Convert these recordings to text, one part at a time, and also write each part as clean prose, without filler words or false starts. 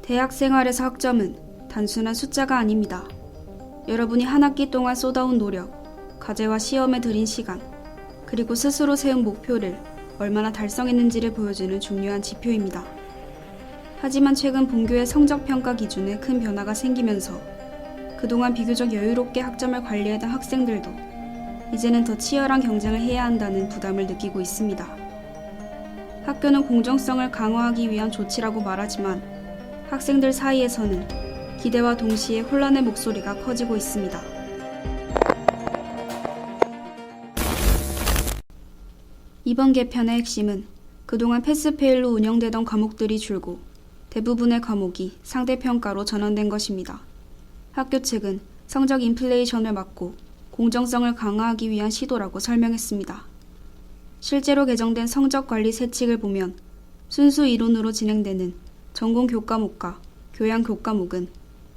대학 생활에서 학점은 단순한 숫자가 아닙니다. 여러분이 한 학기 동안 쏟아온 노력, 과제와 시험에 들인 시간, 그리고 스스로 세운 목표를 얼마나 달성했는지를 보여주는 중요한 지표입니다. 하지만 최근 본교의 성적평가 기준에 큰 변화가 생기면서 그동안 비교적 여유롭게 학점을 관리하던 학생들도 이제는 더 치열한 경쟁을 해야 한다는 부담을 느끼고 있습니다. 학교는 공정성을 강화하기 위한 조치라고 말하지만 학생들 사이에서는 기대와 동시에 혼란의 목소리가 커지고 있습니다. 이번 개편의 핵심은 그동안 패스페일로 운영되던 과목들이 줄고 대부분의 과목이 상대평가로 전환된 것입니다. 학교 측은 성적 인플레이션을 막고 공정성을 강화하기 위한 시도라고 설명했습니다. 실제로 개정된 성적관리 세칙을 보면 순수 이론으로 진행되는 전공 교과목과 교양 교과목은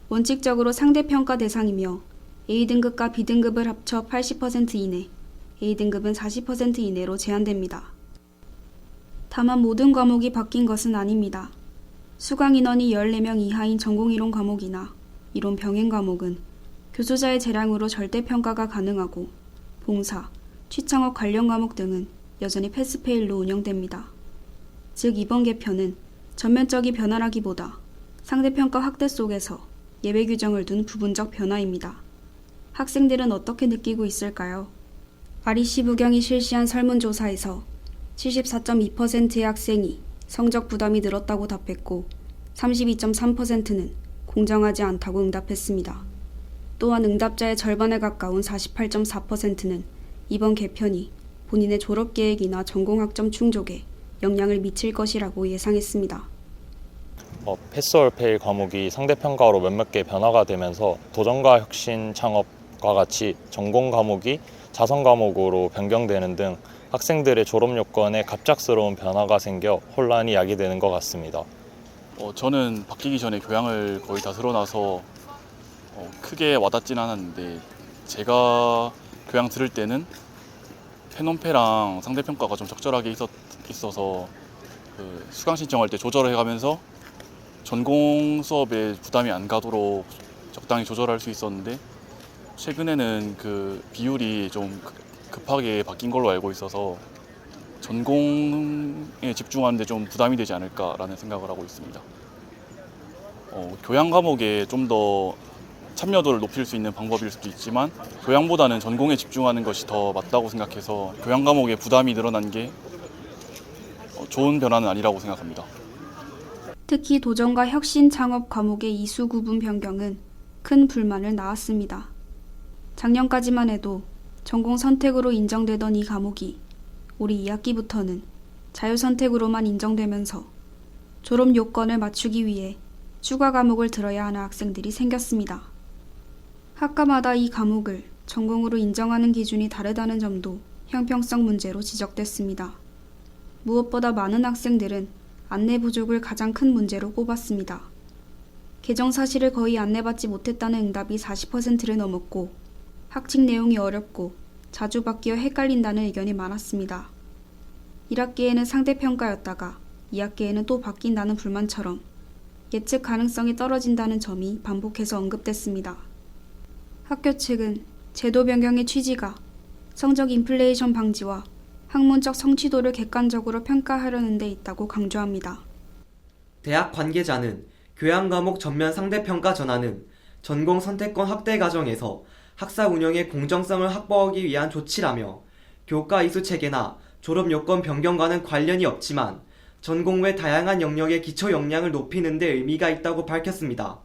원칙적으로 상대평가 대상이며 A등급과 B등급을 합쳐 80% 이내, A등급은 40% 이내로 제한됩니다. 다만 모든 과목이 바뀐 것은 아닙니다. 수강 인원이 14명 이하인 전공이론 과목이나 이론 병행 과목은 교수자의 재량으로 절대평가가 가능하고 봉사, 취창업 관련 과목 등은 여전히 패스페일로 운영됩니다. 즉 이번 개편은 전면적인 변화라기보다 상대평가 확대 속에서 예외 규정을 둔 부분적 변화입니다. 학생들은 어떻게 느끼고 있을까요? REC 부경이 실시한 설문조사에서 74.2%의 학생이 성적 부담이 늘었다고 답했고 32.3%는 공정하지 않다고 응답했습니다. 또한 응답자의 절반에 가까운 48.4%는 이번 개편이 본인의 졸업 계획이나 전공 학점 충족에 영향을 미칠 것이라고 예상했습니다. 패스 올 페일 과목이 상대평가로 몇몇 개 변화가 되면서 도전과 혁신, 창업과 같이 전공 과목이 자선 과목으로 변경되는 등 학생들의 졸업 요건에 갑작스러운 변화가 생겨 혼란이 야기되는 것 같습니다. 저는 바뀌기 전에 교양을 거의 다 들어놔서 크게 와닿진 않았는데 제가 교양 들을 때는 페논페랑 상대평가가 좀 적절하게 있어서 수강 신청할 때 조절을 해가면서 전공 수업에 부담이 안 가도록 적당히 조절할 수 있었는데 최근에는 그 비율이 좀 급하게 바뀐 걸로 알고 있어서 전공에 집중하는데 좀 부담이 되지 않을까라는 생각을 하고 있습니다. 교양 과목에 좀 더 참여도를 높일 수 있는 방법일 수도 있지만 교양보다는 전공에 집중하는 것이 더 맞다고 생각해서 교양 과목에 부담이 늘어난 게 좋은 변화는 아니라고 생각합니다. 특히 도전과 혁신 창업 과목의 이수 구분 변경은 큰 불만을 낳았습니다. 작년까지만 해도 전공 선택으로 인정되던 이 과목이 올해 2학기부터는 자유선택으로만 인정되면서 졸업 요건을 맞추기 위해 추가 과목을 들어야 하는 학생들이 생겼습니다. 학과마다 이 과목을 전공으로 인정하는 기준이 다르다는 점도 형평성 문제로 지적됐습니다. 무엇보다 많은 학생들은 안내 부족을 가장 큰 문제로 꼽았습니다. 개정 사실을 거의 안내받지 못했다는 응답이 40%를 넘었고 학칙 내용이 어렵고 자주 바뀌어 헷갈린다는 의견이 많았습니다. 1학기에는 상대평가였다가 2학기에는 또 바뀐다는 불만처럼 예측 가능성이 떨어진다는 점이 반복해서 언급됐습니다. 학교 측은 제도 변경의 취지가 성적 인플레이션 방지와 학문적 성취도를 객관적으로 평가하려는 데 있다고 강조합니다. 대학 관계자는 교양 과목 전면 상대평가 전환은 전공 선택권 확대 과정에서 학사 운영의 공정성을 확보하기 위한 조치라며 교과 이수 체계나 졸업 요건 변경과는 관련이 없지만 전공 외 다양한 영역의 기초 역량을 높이는 데 의미가 있다고 밝혔습니다.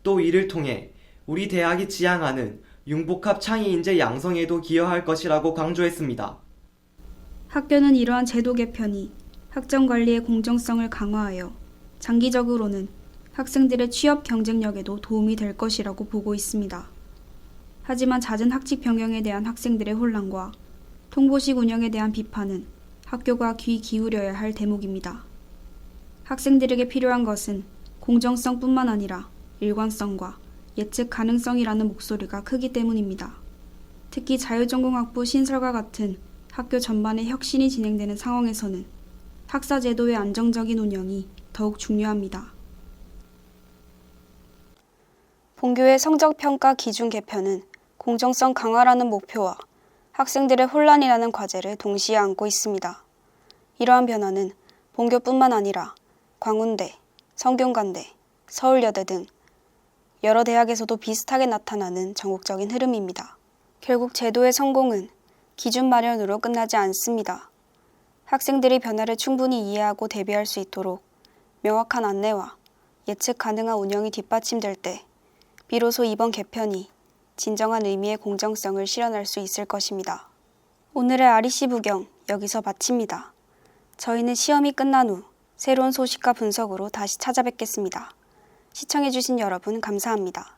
또 이를 통해 우리 대학이 지향하는 융복합 창의 인재 양성에도 기여할 것이라고 강조했습니다. 학교는 이러한 제도 개편이 학점 관리의 공정성을 강화하여 장기적으로는 학생들의 취업 경쟁력에도 도움이 될 것이라고 보고 있습니다. 하지만 잦은 학칙 변경에 대한 학생들의 혼란과 통보식 운영에 대한 비판은 학교가 귀 기울여야 할 대목입니다. 학생들에게 필요한 것은 공정성뿐만 아니라 일관성과 예측 가능성이라는 목소리가 크기 때문입니다. 특히 자유전공학부 신설과 같은 학교 전반의 혁신이 진행되는 상황에서는 학사제도의 안정적인 운영이 더욱 중요합니다. 본교의 성적평가 기준 개편은 공정성 강화라는 목표와 학생들의 혼란이 나는 과제를 동시에 안고 있습니다. 이러한 변화는 본교뿐만 아니라 광운대, 성균관대, 서울여대 등 여러 대학에서도 비슷하게 나타나는 전국적인 흐름입니다. 결국 제도의 성공은 기준 마련으로 끝나지 않습니다. 학생들이 변화를 충분히 이해하고 대비할 수 있도록 명확한 안내와 예측 가능한 운영이 뒷받침될 때 비로소 이번 개편이 진정한 의미의 공정성을 실현할 수 있을 것입니다. 오늘의 REC 부경 여기서 마칩니다. 저희는 시험이 끝난 후 새로운 소식과 분석으로 다시 찾아뵙겠습니다. 시청해주신 여러분 감사합니다.